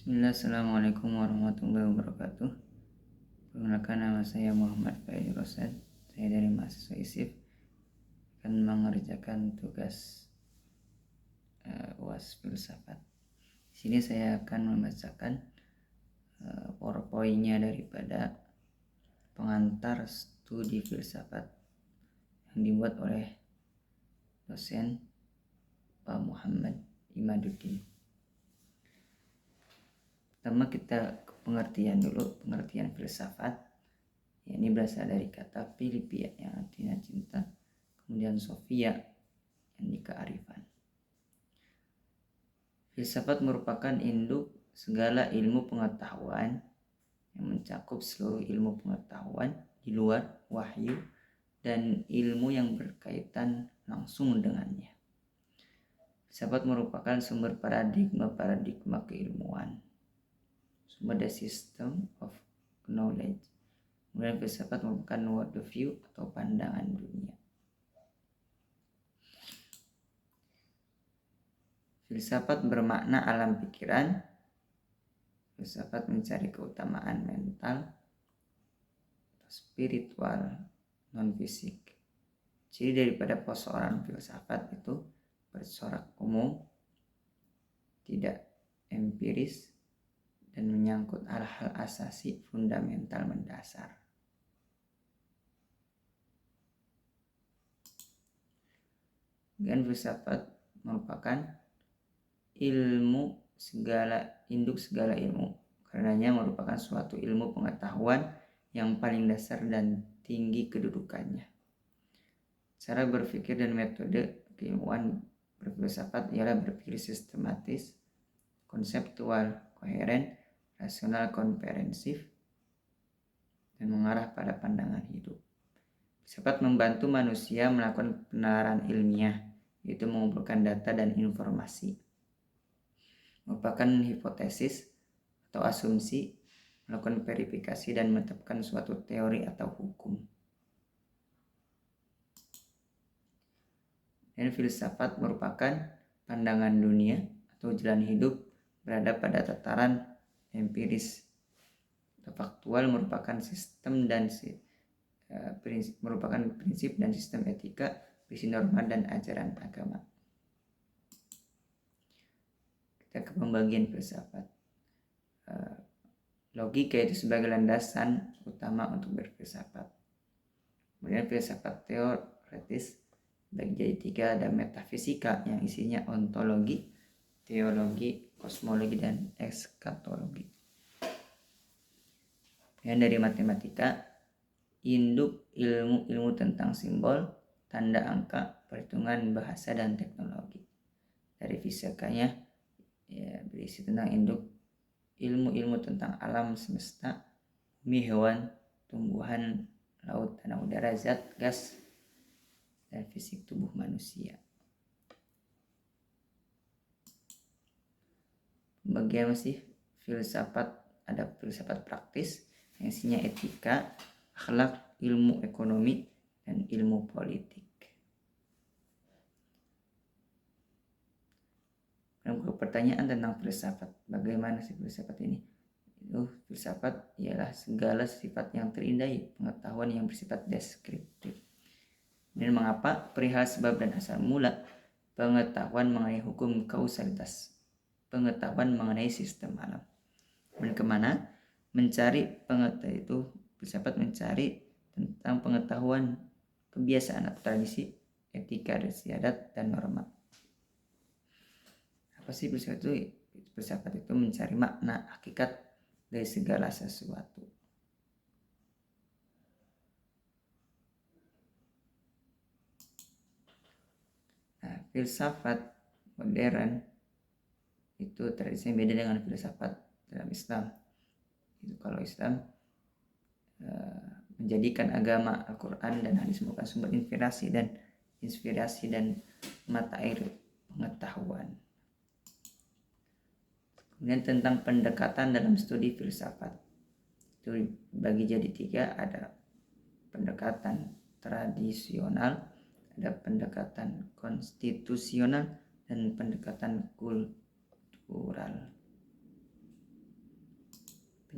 Bismillah, Assalamualaikum warahmatullahi wabarakatuh. Perkenalkan, nama saya Muhammad Faizul Rosad. Saya dari mahasiswa ISIF akan mengerjakan tugas UAS filsafat. Di sini saya akan membacakan PowerPoint-nya daripada pengantar studi filsafat yang dibuat oleh dosen Pak Muhammad Imaduddin. Pertama kita pengertian dulu, pengertian filsafat. Ya, ini berasal dari kata Filipia yang artinya cinta, kemudian Sofia yang di kearifan. Filsafat merupakan induk segala ilmu pengetahuan yang mencakup seluruh ilmu pengetahuan di luar wahyu dan ilmu yang berkaitan langsung dengannya. Filsafat merupakan sumber paradigma keilmuan, sumber the system of knowledge. Kemudian filsafat merupakan world view atau pandangan dunia. Filsafat bermakna alam pikiran. Filsafat mencari keutamaan mental atau spiritual, non fisik. Ciri daripada persoalan filsafat itu bercorak umum, tidak empiris, dan menyangkut hal-hal asasi fundamental mendasar. Dan filsafat merupakan induk segala ilmu, karenanya merupakan suatu ilmu pengetahuan yang paling dasar dan tinggi kedudukannya. Cara berpikir dan metode keilmuan berfilsafat ialah berpikir sistematis, konseptual, koheren, rasional, komprehensif, dan mengarah pada pandangan hidup. Filsafat membantu manusia melakukan penalaran ilmiah, yaitu mengumpulkan data dan informasi, merupakan hipotesis atau asumsi, melakukan verifikasi, dan menetapkan suatu teori atau hukum. Dan filsafat merupakan pandangan dunia atau jalan hidup berada pada tataran empiris atau faktual, merupakan prinsip dan sistem etika, berisi norma dan ajaran agama. Kita ke pembagian filsafat. Logika itu sebagai landasan utama untuk berfilsafat. Kemudian filsafat teoretis bagi jadi tiga, ada metafisika yang isinya ontologi, teologi, kosmologi, dan eskatologi. Dan dari matematika, induk ilmu tentang simbol, tanda angka, perhitungan, bahasa, dan teknologi. Dari fisikanya berisi tentang induk ilmu tentang alam semesta, bumi, hewan, tumbuhan, laut, tanah, udara, zat, gas, dan fisik tubuh manusia. Bagian masih filsafat, ada filsafat praktis yang isinya etika, akhlak, ilmu ekonomi, dan ilmu politik. Pertanyaan tentang filsafat. Bagaimana sih filsafat ini? Filsafat ialah segala sifat yang terindah, pengetahuan yang bersifat deskriptif. Dan mengapa? Perihal sebab dan asal mula, pengetahuan mengenai hukum kausalitas, pengetahuan mengenai sistem alam. Dan kemana? Mencari pengetahuan itu, filsafat mencari tentang pengetahuan, kebiasaan atau tradisi, etika, istiadat, dan norma. Apa sih filsafat itu? Filsafat itu mencari makna, hakikat dari segala sesuatu. Nah, filsafat modern itu tradisinya beda dengan filsafat dalam Islam. Itu kalau Islam menjadikan agama Al-Quran dan hadis merupakan sumber inspirasi dan mata air pengetahuan. Kemudian tentang pendekatan dalam studi filsafat, itu bagi jadi tiga, ada pendekatan tradisional, ada pendekatan konstitusional, dan pendekatan kultural.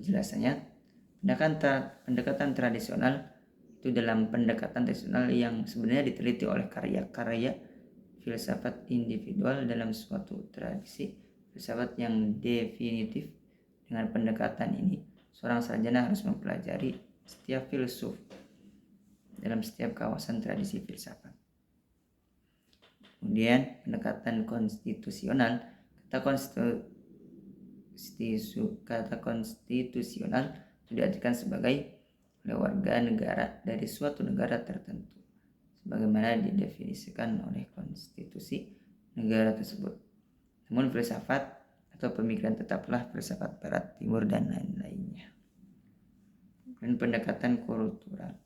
Penjelasannya, pendekatan tradisional itu dalam pendekatan tradisional yang sebenarnya diteliti oleh karya-karya filsafat individual dalam suatu tradisi filsafat yang definitif. Dengan pendekatan ini, seorang sarjana harus mempelajari setiap filsuf dalam setiap kawasan tradisi filsafat. Kemudian pendekatan konstitusional, kata konstitusional itu diartikan sebagai oleh warga negara dari suatu negara tertentu, sebagaimana didefinisikan oleh konstitusi negara tersebut. Namun filsafat atau pemikiran tetaplah filsafat barat, timur, dan lain-lainnya. Dan pendekatan kultural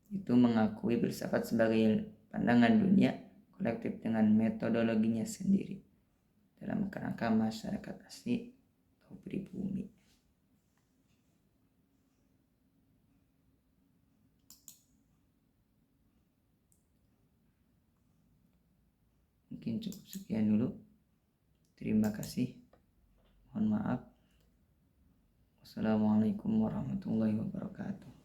itu mengakui filsafat sebagai pandangan dunia kolektif dengan metodologinya sendiri dalam kerangka masyarakat asli atau pribumi. Mungkin cukup sekian dulu. Terima kasih. Mohon maaf. Wassalamualaikum warahmatullahi wabarakatuh.